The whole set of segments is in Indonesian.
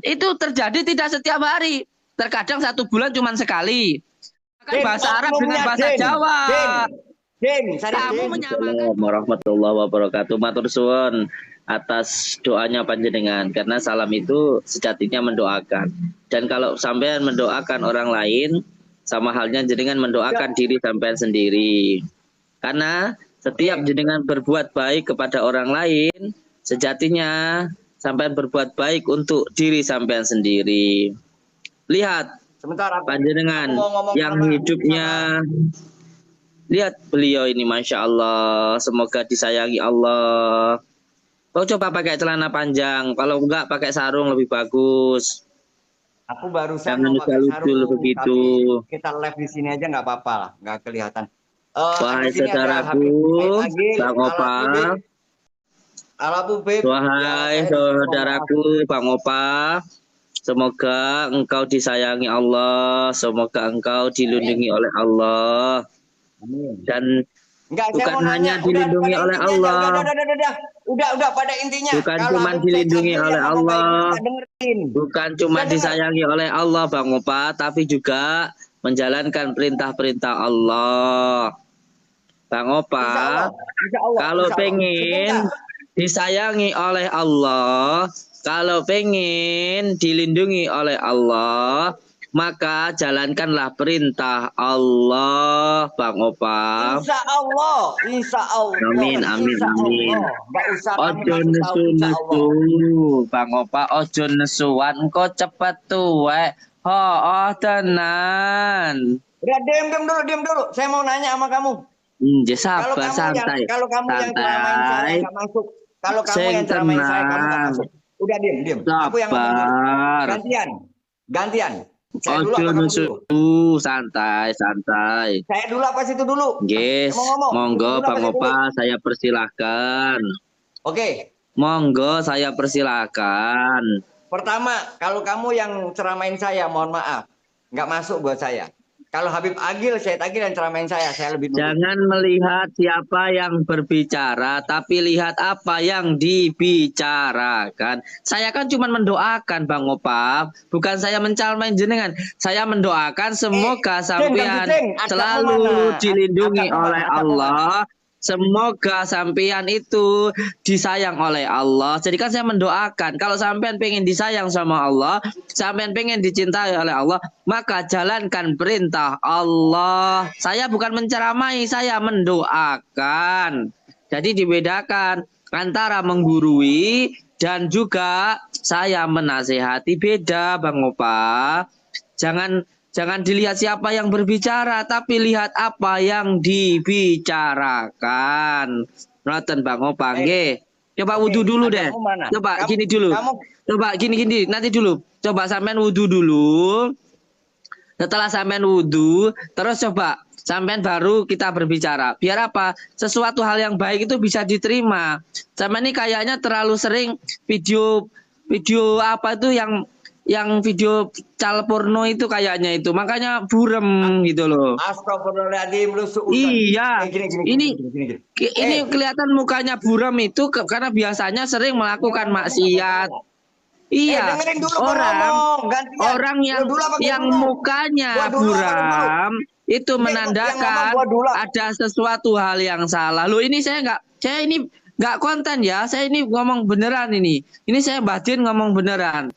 Itu terjadi tidak setiap hari. Terkadang 1 bulan cuma sekali. Kan bahasa Arab dengan bahasa Jawa. Kamu menyamakan. Assalamualaikum warahmatullahi wabarakatuh. Matur suwun atas doanya panjenengan, karena salam itu sejatinya mendoakan. Dan kalau sampean mendoakan orang lain, sama halnya jenengan mendoakan diri sampean sendiri. Karena setiap jenengan berbuat baik kepada orang lain, sejatinya sampean berbuat baik untuk diri sampean sendiri. Lihat, panjenengan yang hidupnya, lihat beliau ini, Masya Allah, semoga disayangi Allah. Kau coba pakai celana panjang, kalau enggak pakai sarung lebih bagus. Aku barusan jangan mau pakai sarung, begitu. tapi kita live di sini aja nggak apa-apa lah, nggak kelihatan. Wahai saudaraku, Bang Opa. Wahai saudaraku, Bang Opa. Semoga engkau disayangi Allah, semoga engkau dilindungi oleh Allah. Dan bukan hanya dilindungi oleh Allah. Udah pada intinya. Bukan cuma dilindungi oleh Allah. Bukan cuma disayangi oleh Allah, Bang Opa, tapi juga menjalankan perintah-perintah Allah. Bang Opa, kalau pengen disayangi oleh Allah, kalau pengen dilindungi oleh Allah, maka jalankanlah perintah Allah, Bang Opa. Insya Allah. Amin. Ojo nesu, Bang Opa, ojo nesuan, engkau cepet tuwek. Oh, tenan. Udah diam dulu. Saya mau nanya sama kamu. Sabar, santai. Kalau kamu yang ceramain saya nggak masuk. Kalau kamu yang ceramain saya kamu nggak masuk. Udah diam. Aku yang ngomong. Gantian. Ojo nesu, santai. Saya dulu apa situ dulu? Yes, monggo Bang Opa, saya persilahkan. Oke. Monggo, saya persilahkan. Pertama, kalau kamu yang ceramain saya, mohon maaf, nggak masuk buat saya. Kalau Habib Agil, Syed Agil yang ceramain saya lebih dulu. Jangan melihat siapa yang berbicara, tapi lihat apa yang dibicarakan. Saya kan cuma mendoakan, Bang Opa. Bukan saya mencalmain jenengan. Saya mendoakan semoga sampean selalu dilindungi oleh Allah. Semoga sampean itu disayang oleh Allah. Jadi kan saya mendoakan, kalau sampean pengen disayang sama Allah, sampean pengen dicintai oleh Allah, maka jalankan perintah Allah. Saya bukan menceramai, saya mendoakan. Jadi dibedakan antara menggurui dan juga saya menasehati, beda, Bang Opa. Jangan dilihat siapa yang berbicara, tapi lihat apa yang dibicarakan. Noten Bang Opa, nggih. Coba wudu dulu deh. Coba gini dulu. Coba gini nanti dulu. Coba sampean wudu dulu. Setelah sampean wudu, terus coba sampean baru kita berbicara. Biar apa? Sesuatu hal yang baik itu bisa diterima. Sampean ini kayaknya terlalu sering video apa itu yang video cal porno itu kayaknya itu, makanya burem gitu loh. Astagfirullahaladzim, lu iya. Ini kelihatan mukanya burem itu karena biasanya sering melakukan maksiat. Iya, orang yang mukanya buram itu menandakan ada sesuatu hal yang salah. Loh, ini saya ini nggak konten ya, saya ini ngomong beneran ini. Ini saya batin ngomong beneran.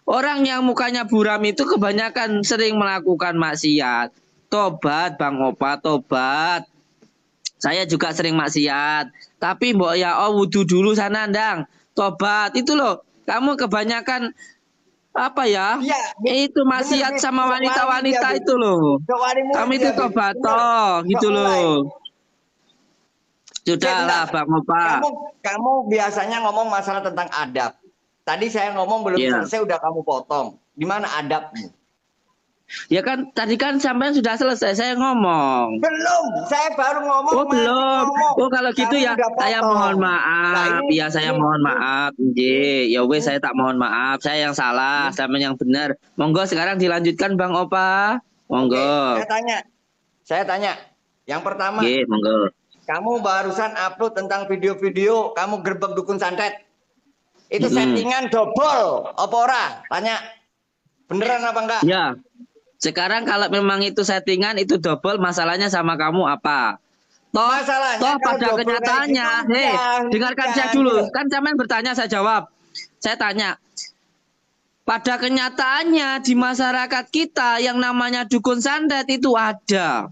Orang yang mukanya buram itu kebanyakan sering melakukan maksiat. Tobat, Bang Opa, tobat. Saya juga sering maksiat. Tapi mbok ya, wudu dulu sana, Ndang. Tobat, itu loh. Kamu kebanyakan apa ya? Itu maksiat sama wanita-wanita itu loh. Kamu itu tobat toh, gitu loh. Sudahlah, Bang Opa. Kamu biasanya ngomong masalah tentang adab. Tadi saya ngomong belum selesai, udah kamu potong. Di mana adabmu? Ya kan, tadi kan sampean sudah selesai saya ngomong. Belum, saya baru ngomong. Oh belum. Oh kalau gitu ya, saya mohon maaf. Ya saya mohon maaf. Ya wes, saya tak mohon maaf. Saya yang salah, sampean yang benar. Monggo sekarang dilanjutkan Bang Opa. Monggo. Saya tanya. Yang pertama. Monggo. Kamu barusan upload tentang video-video kamu gerbek dukun santet. Itu settingan double apa ora? Tanya. Beneran apa enggak? Ya. Sekarang kalau memang itu settingan, itu double, masalahnya sama kamu apa? Toh pada kenyataannya, dengarkan saya dulu. Kan sampean bertanya, saya jawab. Saya tanya. Pada kenyataannya di masyarakat kita yang namanya dukun santet itu ada.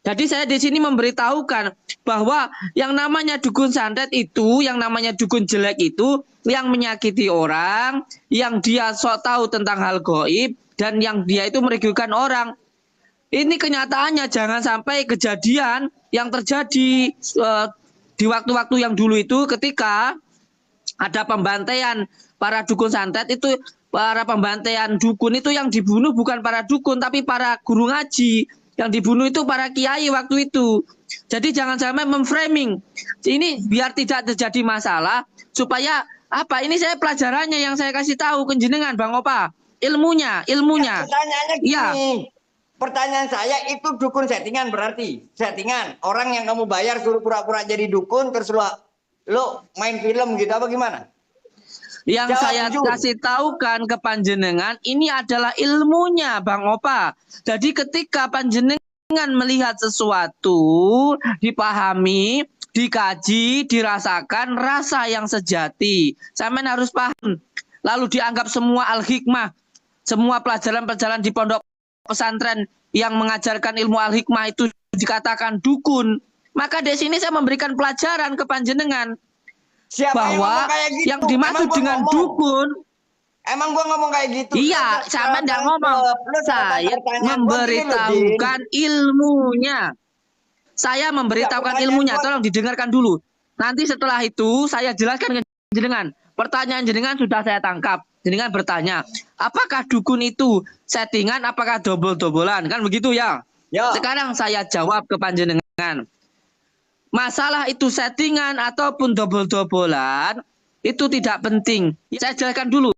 Jadi saya di sini memberitahukan bahwa yang namanya dukun santet itu, yang namanya dukun jelek itu, yang menyakiti orang, yang dia sok tahu tentang hal gaib, dan yang dia itu merugikan orang. Ini kenyataannya, jangan sampai kejadian yang terjadi di waktu-waktu yang dulu itu ketika ada pembantaian para dukun santet itu, para pembantaian dukun itu yang dibunuh bukan para dukun tapi para guru ngaji. Yang dibunuh itu para kiai waktu itu. Jadi jangan sampai memframing. Ini biar tidak terjadi masalah supaya apa? Ini saya pelajarannya yang saya kasih tahu ke jenengan Bang Opa. Ilmunya. Ya, pertanyaannya gini. Ya. Pertanyaan saya itu dukun settingan berarti. Settingan. Orang yang kamu bayar suruh pura-pura jadi dukun terus lo main film gitu apa gimana? Yang saya kasih tahu kan ke panjenengan ini adalah ilmunya Bang Opa. Jadi ketika panjenengan melihat sesuatu, dipahami, dikaji, dirasakan rasa yang sejati. Sampean harus paham. Lalu dianggap semua al-hikmah, semua pelajaran-pelajaran di pondok pesantren yang mengajarkan ilmu al-hikmah itu dikatakan dukun. Maka di sini saya memberikan pelajaran ke panjenengan. Siapa bahwa yang dimaksud dengan dukun, emang gua ngomong kayak gitu? Iya, sama nggak ngomong. Saya memberitahukan ilmunya. Saya memberitahukan ilmunya. Tolong didengarkan dulu. Nanti setelah itu saya jelaskan ke jenengan. Pertanyaan jenengan sudah saya tangkap. Jenengan bertanya, apakah dukun itu settingan? Apakah dobol-dobolan? Kan begitu ya? Ya. Sekarang saya jawab ke panjenengan. Masalah itu settingan ataupun dobol-dobolan itu tidak penting. Saya jelaskan dulu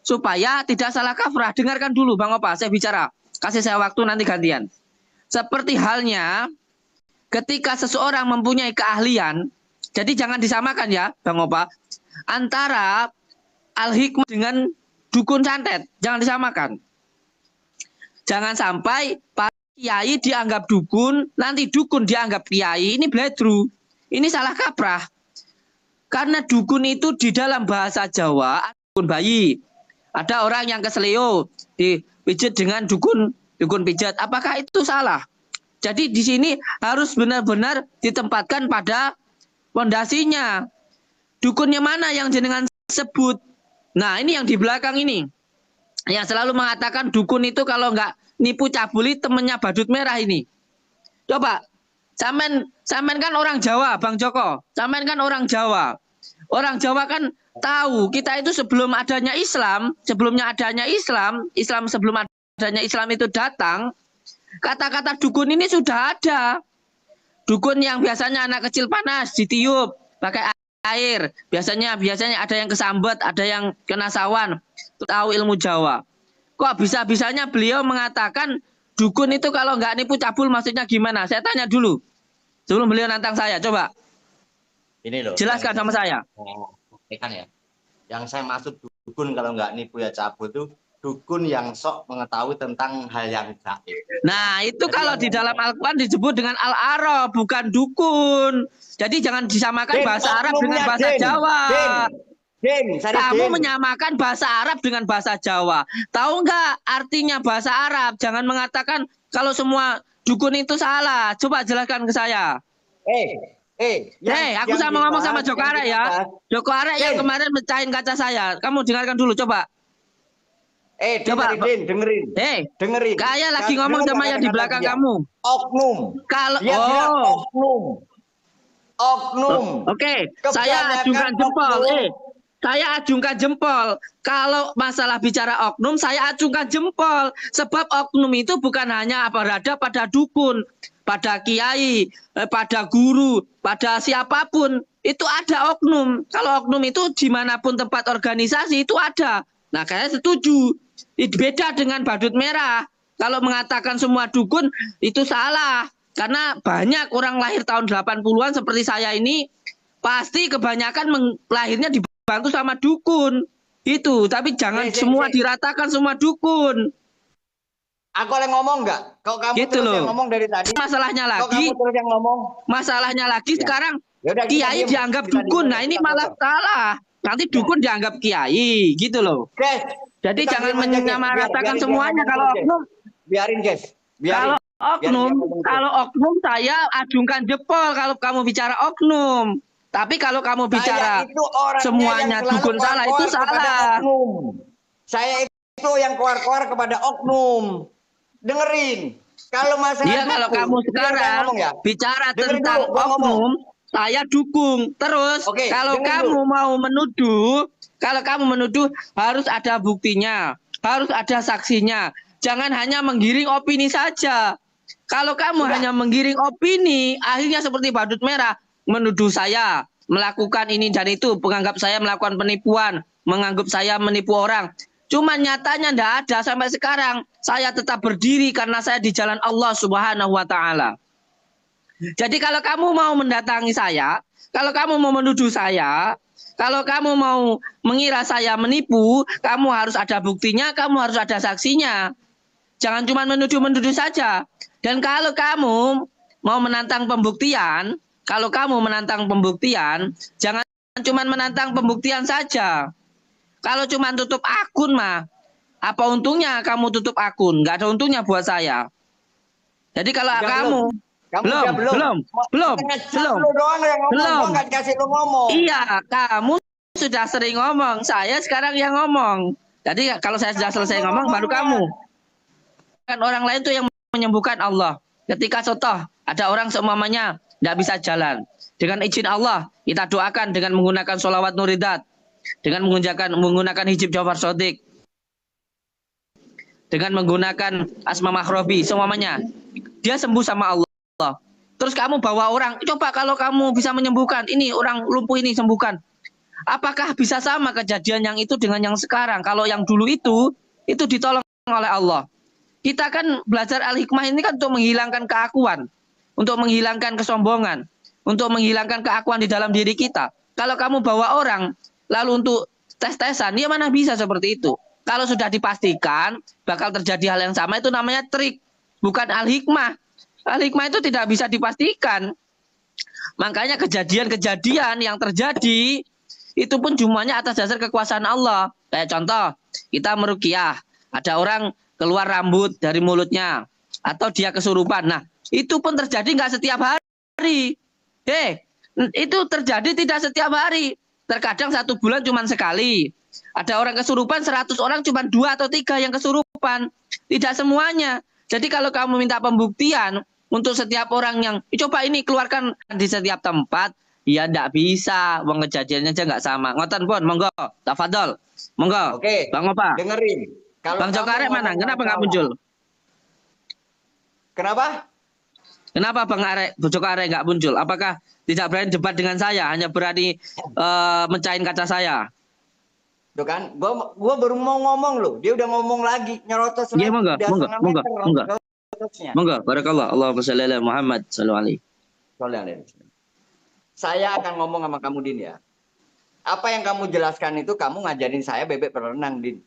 supaya tidak salah kaprah. Dengarkan dulu Bang Opa, saya bicara. Kasih saya waktu nanti gantian. Seperti halnya ketika seseorang mempunyai keahlian, jadi jangan disamakan ya Bang Opa, antara al-hikmah dengan dukun santet. Jangan disamakan. Jangan sampai kiai dianggap dukun, nanti dukun dianggap kiai, ini bledru. Ini salah kaprah. Karena dukun itu di dalam bahasa Jawa, dukun bayi. Ada orang yang keseleo, dipijat dengan dukun pijat. Apakah itu salah? Jadi di sini harus benar-benar ditempatkan pada fondasinya. Dukunnya mana yang jenengan sebut? Nah ini yang di belakang ini. Yang selalu mengatakan dukun itu kalau nggak nipu cabuli temennya badut merah ini. Coba, Samen kan orang Jawa, Bang Joko. Samen kan orang Jawa. Orang Jawa kan tahu kita itu sebelum adanya Islam, sebelum adanya Islam itu datang, kata-kata dukun ini sudah ada. Dukun yang biasanya anak kecil panas ditiup pakai air. Biasanya ada yang kesambet, ada yang kena sawan. Tahu ilmu Jawa. Kok bisa-bisanya beliau mengatakan dukun itu kalau nggak nipu cabul maksudnya gimana? Saya tanya dulu. Sebelum beliau nantang saya, coba. Ini loh. Jelaskan sama saya. Ya. Yang saya maksud dukun kalau nggak nipu ya cabul itu dukun yang sok mengetahui tentang hal yang gaib. Nah, itu jadi kalau di dalam Al-Quran disebut dengan al-arab, bukan dukun. Jadi jangan disamakan bahasa Arab dengan bahasa Jawa. Kamu menyamakan bahasa Arab dengan bahasa Jawa. Tahu nggak artinya bahasa Arab? Jangan mengatakan kalau semua dukun itu salah. Coba jelaskan ke saya. Aku sama ngomong sama Joko Arek ya. Joko Arek yang kemarin mecahin kaca saya. Kamu dengarkan dulu, coba. Coba dengerin. Dengerin. Kayak lagi ngomong sama yang di belakang kamu. Oknum. Kalau oknum. Oke, saya ajukan jempol. Saya ajungkan jempol. Kalau masalah bicara oknum, saya acungkan jempol. Sebab oknum itu bukan hanya berada pada dukun, pada kiai, pada guru, pada siapapun. Itu ada oknum. Kalau oknum itu dimanapun tempat organisasi itu ada. Nah, saya setuju. Beda dengan badut merah. Kalau mengatakan semua dukun itu salah. Karena banyak orang lahir tahun 80-an seperti saya ini, pasti kebanyakan lahirnya di dibantu sama dukun. Itu, tapi jangan semua diratakan semua dukun. Aku oleh ngomong nggak? Kok kamu gitu terus loh. yang ngomong dari tadi? Masalahnya lagi. Kok kamu terus yang ngomong? Masalahnya lagi Ya. sekarang Yaudah, kiai dianggap dukun. Nah ini malah salah. Nanti dukun dianggap kiai, gitu loh. Guys, jadi jangan menyamaratakan semuanya. Kalau oknum, biarin guys. Kalau oknum saya ajungkan jempol kalau kamu bicara oknum. Tapi kalau kamu bicara semuanya dukun salah, itu salah. Saya itu yang keluar-keluar kepada oknum. Dengerin. Kalau masalah ya, kalau kamu sekarang bicara tentang oknum, saya dukung. Terus kalau kamu mau menuduh, harus ada buktinya, harus ada saksinya. Jangan hanya menggiring opini saja. Kalau kamu hanya menggiring opini, akhirnya seperti badut merah, menuduh saya melakukan ini dan itu, menganggap saya melakukan penipuan, menganggap saya menipu orang. Cuma nyatanya ndak ada sampai sekarang. Saya tetap berdiri karena saya di jalan Allah Subhanahu wa taala. Jadi kalau kamu mau mendatangi saya, kalau kamu mau menuduh saya, kalau kamu mau mengira saya menipu, kamu harus ada buktinya, kamu harus ada saksinya. Jangan cuma menuduh-menuduh saja. Dan kalau kamu mau menantang pembuktian, jangan cuma menantang pembuktian saja. Kalau cuma tutup akun mah, apa untungnya kamu tutup akun? Nggak ada untungnya buat saya. Jadi kalau belum. Iya, kamu sudah sering ngomong. Saya sekarang yang ngomong. Jadi kalau saya sudah selesai ngomong, baru kamu. Kan orang lain tuh yang menyembuhkan Allah. Ketika contoh ada orang seumpamanya tidak bisa jalan, dengan izin Allah kita doakan dengan menggunakan sholawat nuridat, dengan menggunakan hijab Jafar Shodiq, dengan menggunakan asma mahrobi, semuanya dia sembuh sama Allah. Terus kamu bawa orang, coba kalau kamu bisa menyembuhkan ini orang lumpuh ini, sembuhkan. Apakah bisa sama kejadian yang itu dengan yang sekarang? Kalau yang dulu itu ditolong oleh Allah. Kita kan belajar al-hikmah ini kan untuk menghilangkan keakuan, untuk menghilangkan kesombongan, untuk menghilangkan keakuan di dalam diri kita. Kalau kamu bawa orang lalu untuk tes-tesan, ya mana bisa seperti itu. Kalau sudah dipastikan bakal terjadi hal yang sama, itu namanya trik, bukan al-hikmah. Al-hikmah itu tidak bisa dipastikan. Makanya kejadian-kejadian yang terjadi itu pun jumlahnya atas dasar kekuasaan Allah. Kayak contoh, kita meruqyah, ada orang keluar rambut dari mulutnya, atau dia kesurupan. Nah, itu pun terjadi nggak setiap hari. Itu terjadi tidak setiap hari. Terkadang 1 bulan cuma sekali. Ada orang kesurupan 100 orang cuma 2 atau 3 yang kesurupan. Tidak semuanya. Jadi kalau kamu minta pembuktian untuk setiap orang yang coba ini keluarkan di setiap tempat, ya ndak bisa. Wong kejadiannya aja nggak sama. Ngoten pun, monggo, tafadhol. Monggo. Oke. Bang Opa. Dengerin. Kalau Bang Jokarek mana? Kenapa nggak muncul? Kenapa? Kenapa Bang Jokarek nggak muncul? Apakah tidak berani debat dengan saya, hanya berani mencahin kaca saya? Tuh kan, gua baru mau ngomong loh, dia udah ngomong lagi, nyerotos lagi. Iya, monggo. Barakallah. Allahumma shalli ala Muhammad sallallahu alaihi. Saya akan ngomong sama kamu, Din, ya. Apa yang kamu jelaskan itu kamu ngajarin saya bebek berenang, Din.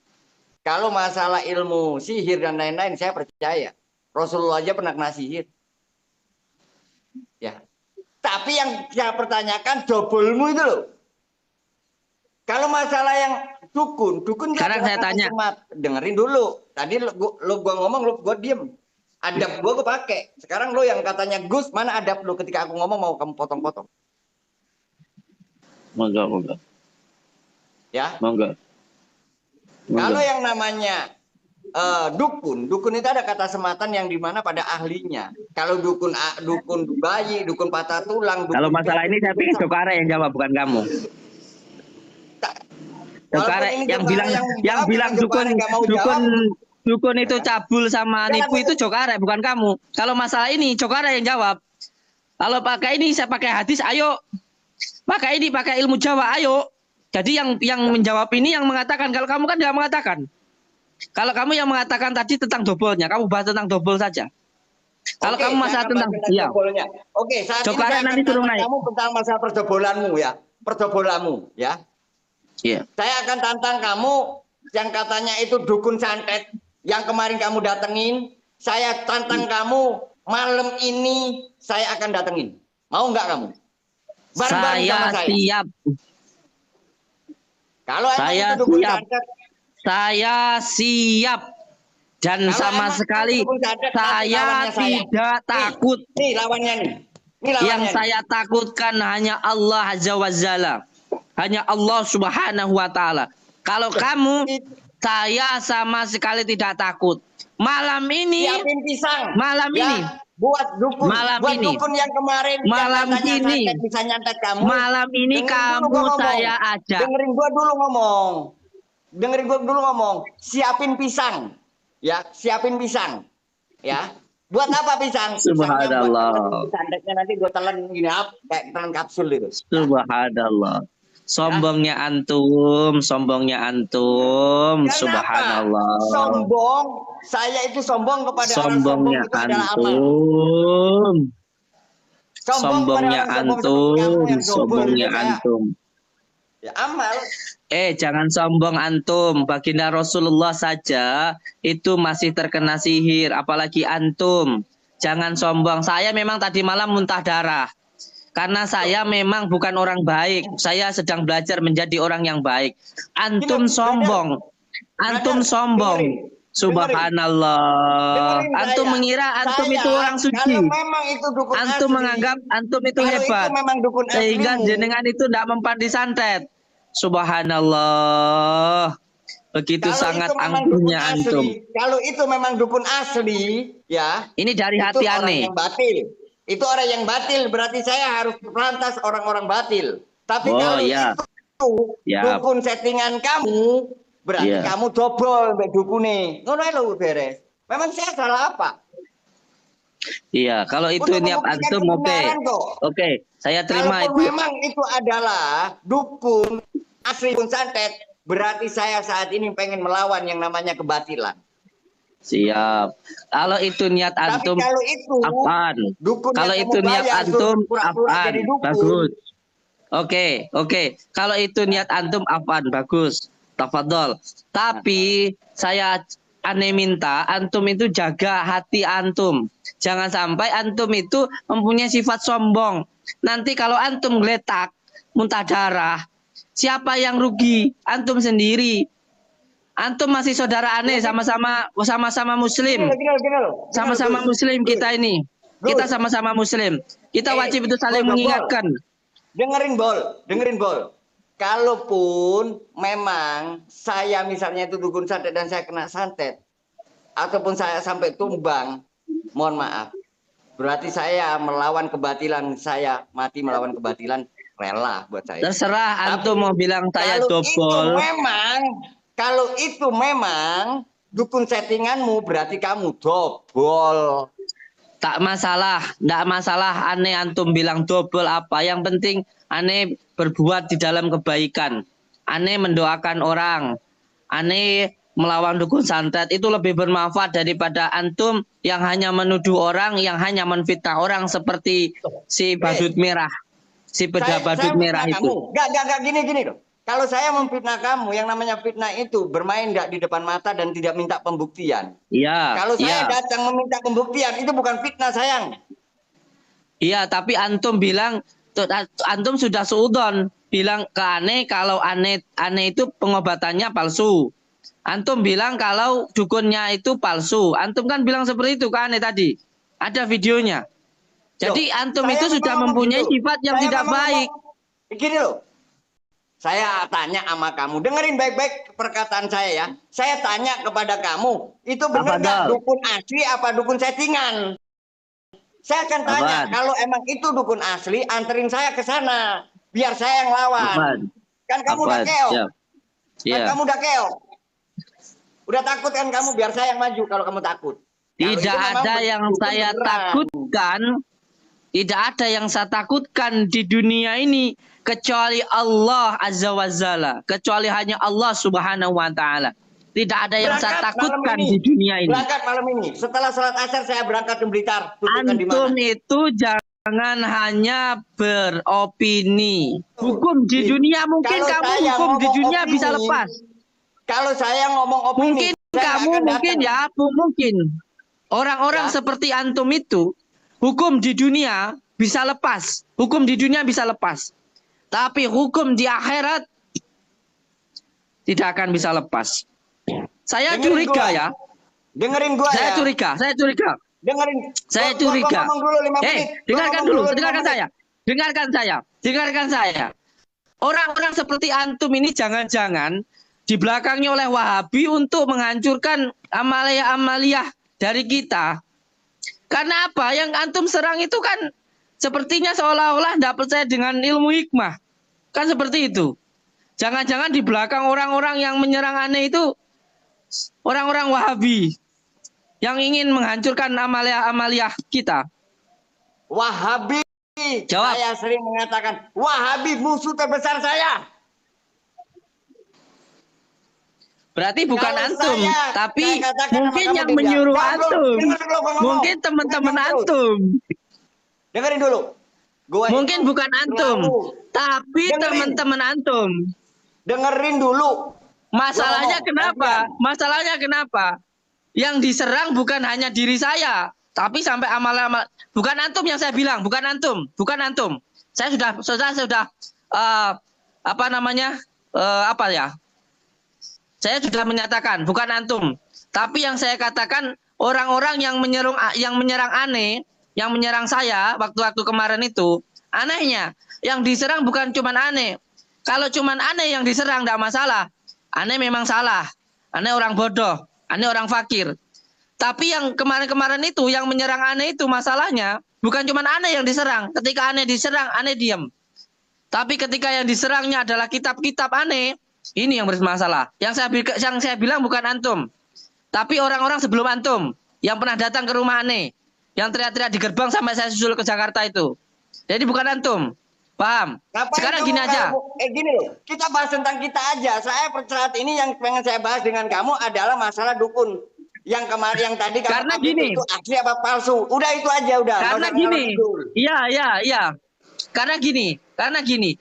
Kalau masalah ilmu sihir dan lain-lain, saya percaya. Rasulullah aja pernah kena sihir. Ya. Tapi yang saya pertanyakan dobelmu itu loh. Kalau masalah yang dukun sekarang saya tanya. Dengerin dulu. Tadi gua ngomong, gua diem. Adab gua pakai. Sekarang lo yang katanya Gus, mana adab lo ketika aku ngomong mau kamu potong-potong? Monggo. Ya. Monggo. Kalau yang namanya dukun itu ada kata sematan yang dimana pada ahlinya. Kalau dukun bayi, dukun patah tulang. Kalau masalah ini saya pikir Jokarek yang jawab, bukan kamu. Jokarek yang bilang dukun itu cabul sama nipu itu Jokarek, bukan kamu. Kalau masalah ini Jokarek yang jawab. Kalau pakai ini saya pakai hadis, ayo. Pakai ilmu Jawa, ayo. Jadi yang menjawab ini yang mengatakan, kalau kamu kan tidak mengatakan. Kalau kamu yang mengatakan tadi tentang dobolnya, kamu bahas tentang dobol saja. Kalau kamu masalah tentang dobolnya. Oke, saat ini nanti turun naik. Kamu tentang masalah perdobolanmu ya. Iya. Saya akan tantang kamu yang katanya itu dukun santet yang kemarin kamu datengin. Saya tantang kamu malam ini saya akan datengin. Mau nggak kamu? Bareng-bareng sama saya. Siap. Kalau saya itu dukun siap. santet, saya siap. Dan kalau sama sekali santet, saya tidak takut. Nih lawannya nih. Yang saya takutkan hanya Allah Azza wa Jalla. Hanya Allah Subhanahu wa Ta'ala. Kalau kamu, saya sama sekali tidak takut. Malam ini, siapin pisang. Malam ya, ini, buat dukun, malam buat ini, dukun yang kemarin, malam yang ini, bisa nyantet kamu. Malam ini kamu saya ajak. Dengerin gua dulu ngomong. Dengerin gua dulu ngomong. Siapin pisang. Ya, siapin pisang. Ya. Buat apa pisang? Subhanallah. Santetnya nanti gua telan gini kayak telan kapsul itu. Subhanallah. Sombongnya antum, sombongnya antum. Kenapa? Subhanallah. Sombong, saya itu sombong kepada sombongnya orang antum. Sombongnya antum, sombongnya antum. Ya, amal. Jangan sombong antum. Baginda Rasulullah saja itu masih terkena sihir, apalagi antum. Jangan sombong. Saya memang tadi malam muntah darah. Karena saya memang bukan orang baik. Saya sedang belajar menjadi orang yang baik. Antum sombong. Antum sombong. Subhanallah. Antum mengira antum itu orang suci. Antum menganggap antum itu hebat. Sehingga jenengan itu tidak mempan disantet. Subhanallah. Begitu sangat angkuhnya antum. Kalau itu memang dukun asli, ya. Ini dari hati aneh. Itu orang yang batil, berarti saya harus merantas orang-orang batil. Tapi kalau itu dukun settingan kamu, berarti kamu dobol mbak dukune. Ngono lho beres. Memang saya salah apa? Iya, kalau itu niat antum oke. Saya terima itu. Memang itu adalah dukun asli dukun santet, berarti saya saat ini pengen melawan yang namanya kebatilan. Siap. Kalau itu niat antum, kalau itu apaan? Kalau itu niat antum, apaan? Bagus. Oke. Kalau itu niat antum, apaan? Bagus. Tafadhol. Tapi saya aneh minta antum itu jaga hati antum. Jangan sampai antum itu mempunyai sifat sombong. Nanti kalau antum geletak, muntah darah, siapa yang rugi? Antum sendiri. Antum masih saudara aneh, sama-sama muslim. Sama-sama muslim kita ini. Kita sama-sama muslim. Kita wajib itu saling mengingatkan. Dengerin bol. Kalaupun memang saya misalnya itu dukun santet dan saya kena santet, ataupun saya sampai tumbang, mohon maaf. Berarti saya melawan kebatilan, saya mati melawan kebatilan, rela buat saya. Terserah antum mau bilang saya dobol. Kalau itu memang dukun settinganmu, berarti kamu dobol. Tak masalah, tidak masalah aneh antum bilang dobol apa. Yang penting aneh berbuat di dalam kebaikan. Aneh mendoakan orang. Aneh melawan dukun santet itu lebih bermanfaat daripada antum yang hanya menuduh orang, yang hanya menfitnah orang seperti si badut merah. Si badut merah itu. Gak gini loh. Kalau saya memfitnah kamu, yang namanya fitnah itu bermain nggak di depan mata dan tidak minta pembuktian. Iya. Kalau saya datang meminta pembuktian, itu bukan fitnah sayang. Iya, tapi antum bilang, antum sudah seudon bilang ke aneh kalau aneh itu pengobatannya palsu. Antum bilang kalau dukunnya itu palsu. Antum kan bilang seperti itu ke aneh tadi. Ada videonya. Jadi antum itu sudah mempunyai sifat yang tidak baik. Begini loh. Saya tanya sama kamu, dengerin baik-baik perkataan saya ya. Saya tanya kepada kamu, itu benar nggak dukun asli apa dukun settingan? Saya akan tanya, kalau emang itu dukun asli, anterin saya ke sana, biar saya yang lawan. Kan kamu udah keok. Kan kamu udah keok. Udah takut kan kamu, biar saya yang maju kalau kamu takut. Tidak ada yang saya takutkan. Tidak ada yang saya takutkan di dunia ini kecuali Allah Azza wa Jalla, kecuali hanya Allah Subhanahu wa Ta'ala. Tidak ada yang saya takutkan di dunia ini. Berangkat malam ini. Setelah salat asar saya berangkat ke Blitar. Antum itu jangan Jangan hanya beropini. Hukum di dunia mungkin kamu hukum di dunia opini, bisa lepas. Kalau saya ngomong opini, mungkin kamu mungkin ya, mungkin orang-orang seperti antum itu hukum di dunia bisa lepas. Hukum di dunia bisa lepas. Tapi hukum di akhirat tidak akan bisa lepas. Saya curiga ya. Dengerin gua saya ya. Saya curiga. Dengerin. Saya curiga. Dengarkan dulu, dengarkan saya. Orang-orang seperti antum ini jangan-jangan dibelakangi oleh Wahabi untuk menghancurkan amalia-amalia dari kita. Karena apa? Yang antum serang itu kan sepertinya seolah-olah tidak percaya dengan ilmu hikmah. Kan seperti itu. Jangan-jangan di belakang orang-orang yang menyerang aneh itu orang-orang Wahabi yang ingin menghancurkan amalia-amalia kita. Wahabi. Jawab. Saya sering mengatakan Wahabi musuh terbesar saya. Berarti bukan Kalau antum, tapi mungkin yang kamu menyuruh antum. Mungkin teman-teman antum. Dengerin dulu. Mungkin bukan antum, tapi teman-teman antum. Dengerin dulu. Masalahnya kenapa? Masalahnya kenapa? Yang diserang bukan hanya diri saya, tapi sampai amal-amal. Bukan antum yang saya bilang, bukan antum, bukan antum. Saya sudah apa namanya? Saya sudah menyatakan bukan antum. Tapi yang saya katakan orang-orang yang menyerang aneh, yang menyerang saya waktu-waktu kemarin itu, anehnya yang diserang bukan cuman aneh. Kalau cuman aneh yang diserang tidak masalah. Aneh memang salah. Aneh orang bodoh. Aneh orang fakir. Tapi yang kemarin-kemarin itu, yang menyerang aneh itu masalahnya, bukan cuma aneh yang diserang. Ketika aneh diserang, aneh diam. Tapi ketika yang diserangnya adalah kitab-kitab aneh, ini yang bermasalah. Yang saya bilang bukan antum. Tapi orang-orang sebelum antum, yang pernah datang ke rumah aneh, yang teriak-teriak di gerbang sampai saya susul ke Jakarta itu. Jadi bukan antum. Paham? Sekarang gini aja. Gini loh, kita bahas tentang kita aja. Saya saat ini yang pengen saya bahas dengan kamu adalah masalah dukun. Yang kemarin, yang tadi kamu karena gini, itu asli apa palsu? Udah itu aja udah. Karena gini, iya. Karena gini.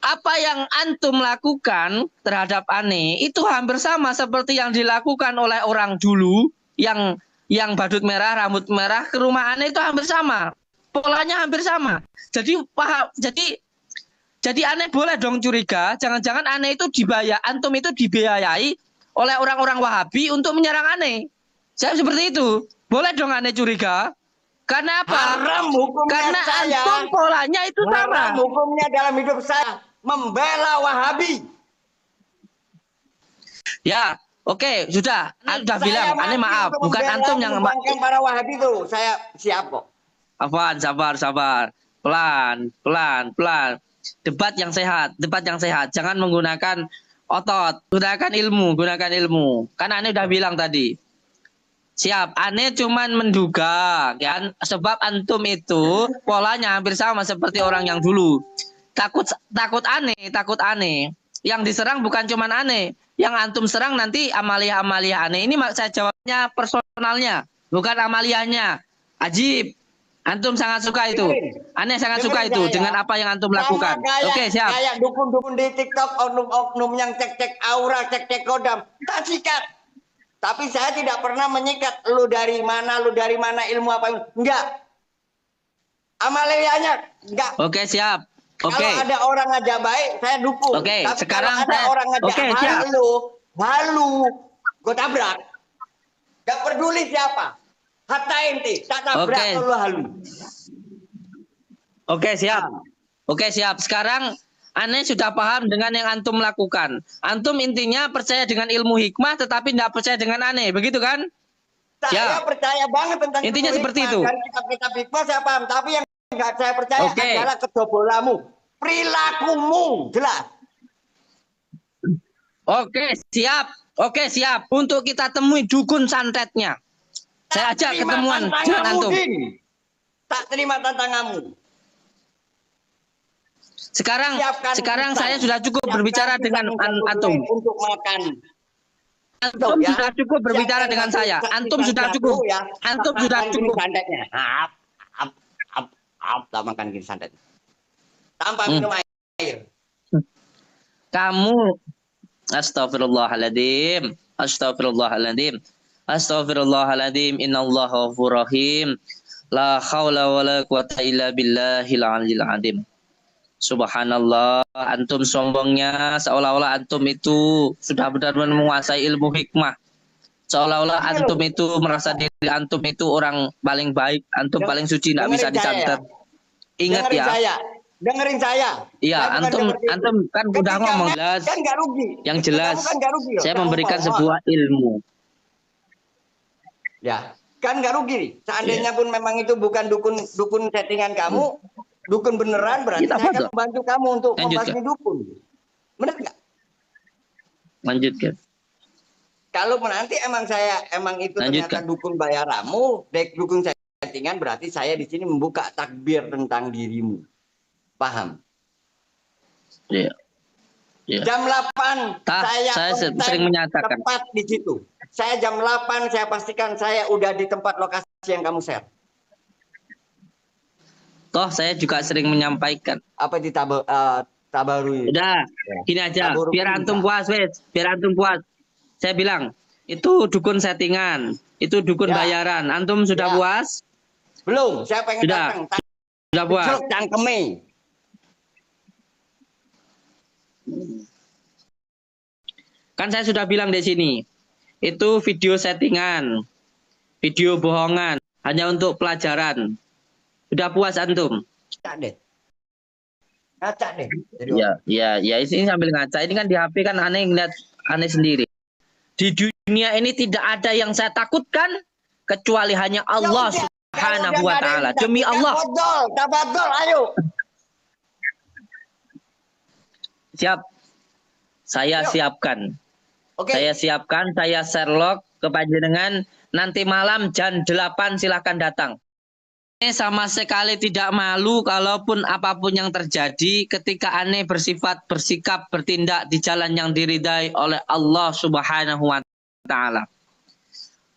Apa yang antum lakukan terhadap aneh itu hampir sama seperti yang dilakukan oleh orang dulu yang badut merah, rambut merah ke rumah aneh itu hampir sama. Polanya hampir sama. Jadi aneh boleh dong curiga, jangan-jangan aneh itu antum itu dibiayai oleh orang-orang Wahabi untuk menyerang aneh. Saya seperti itu. Boleh dong aneh curiga. Karena apa? Haram hukumnya. Karena saya, antum polanya itu sama. Haram hukumnya dalam hidup saya membela Wahabi. Ya, oke, sudah. Aneh sudah bilang, aneh maaf, bukan antum yang para Wahabi itu. Saya siap kok. Afwan, sabar. Pelan. Debat yang sehat. Jangan menggunakan otot, gunakan ilmu. Karena aneh udah bilang tadi. Siap, aneh cuman menduga kan, sebab antum itu polanya hampir sama seperti orang yang dulu. Takut aneh. Yang diserang bukan cuman aneh, yang antum serang nanti amalia aneh. Ini saya jawabnya personalnya, bukan amaliyahnya. Ajib. Antum sangat suka itu. Aneh sangat suka itu dengan apa yang antum lakukan. Oke, siap. Kayak dukun-dukun di TikTok, oknum-oknum yang cek-cek aura, cek-cek kodam. Tak sikat. Tapi saya tidak pernah menyikat lu dari mana ilmu apa. Enggak. Amaliyahnya enggak. Oke, siap. Oke. Kalau ada orang ngajak baik, saya dukung. Oke, tapi sekarang kalau ada orang ngajak halu, gue tabrak. Gak peduli siapa. Hatta inti, tak tabrak lu halu. Oke, siap. Sekarang aneh sudah paham dengan yang antum lakukan. Antum intinya percaya dengan ilmu hikmah tetapi tidak percaya dengan aneh, begitu kan? Saya percaya banget tentang intinya seperti itu. Dari kitab-kitab hikmah saya paham, tapi yang nggak saya percaya adalah kedobolamu, perilakumu, jelas. Oke, siap. Untuk kita temui dukun santetnya. Saya ajak ketemuan dengan antum. Tak terima tantanganmu. Sekarang saya sudah cukup berbicara dengan antum. Untuk makan. Antum sudah cukup berbicara dengan saya. Antum sudah cukup. tak makan gini santet. Tanpa minum air. Kamu astagfirullahaladzim. Astagfirullahaladzim. Astagfirullahaladzim. Innallaha ghafurur rahim. La haula wala quwata illa billahil aliyil azim. Subhanallah, antum sombongnya seolah-olah antum itu sudah benar-benar menguasai ilmu hikmah. Seolah-olah antum itu merasa diri antum itu orang paling baik, antum paling suci, tidak bisa dicatat. Ingat ya. Dengerin saya. Iya, antum kan udah ngomong jelas. Kan nggak rugi. Yang jelas, kan gak rugi, saya memberikan sebuah ilmu. Ya, kan nggak rugi. Seandainya pun memang itu bukan dukun settingan kamu, dukun beneran, berarti saya akan membantu kamu untuk membasmi dukun. Benar nggak? Lanjutkan. Kalau nanti emang itu ternyata dukun bayaramu, dukun settingan, berarti saya di sini membuka takbir tentang dirimu. Paham? Iya. Yeah. Jam 8 saya sering menyatakan tepat di situ. Saya jam 8 saya pastikan saya udah di tempat lokasi yang kamu share. Toh saya juga sering menyampaikan. Apa di tabarui? Udah, gini aja. Biar antum puas, wes. Biar antum puas. Saya bilang, itu dukun settingan, itu dukun bayaran. Antum sudah puas? Belum, saya pengen datang. Sudah puas. Cangkeme. Kan saya sudah bilang di sini, itu video settingan, video bohongan, hanya untuk pelajaran. Sudah puas antum? Ngaca deh. Ya, ini sambil ngaca. Ini kan di HP kan aneh ngeliat aneh sendiri. Di dunia ini tidak ada yang saya takutkan kecuali hanya Allah Subhanahu wa taala. Demi Allah. Tabadol, ayo. Siap. Saya siapkan. Saya siapkan, saya Sherlock ke panjenengan nanti malam jam 8 silahkan datang. Ini sama sekali tidak malu kalaupun apapun yang terjadi ketika aneh bersikap, bertindak di jalan yang diridai oleh Allah Subhanahu wa taala.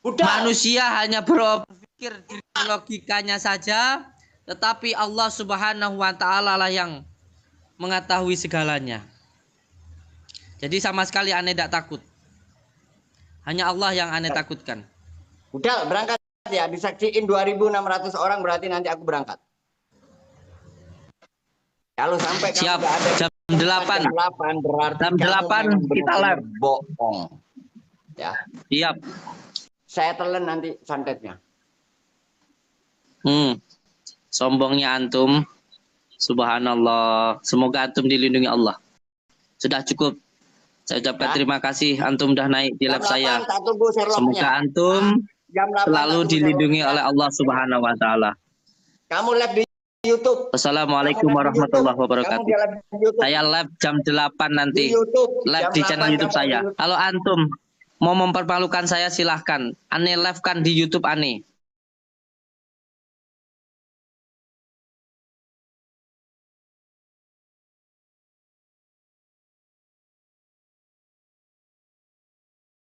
Manusia hanya berpikir di logikanya saja, tetapi Allah Subhanahu wa taala lah yang mengetahui segalanya. Jadi sama sekali aneh tidak takut. Hanya Allah yang aneh takutkan. Udah berangkat ya, disaksiin 2.600 orang berarti nanti aku berangkat. Kalau sampai siap, kamu ada jam 8 berarti jam 8 kita live. Bohong. Ya. Siap. Saya telan nanti santetnya. Sombongnya antum. Subhanallah. Semoga antum dilindungi Allah. Sudah cukup. Saya ucapkan terima kasih antum udah naik di live saya. Semoga antum selalu dilindungi oleh Allah Subhanahu wa taala. Kamu live di YouTube. Assalamualaikum warahmatullahi wabarakatuh. Saya live jam 8 nanti. Live di channel YouTube saya. Kalau antum mau mempermalukan saya silahkan. Aneh live kan di YouTube aneh.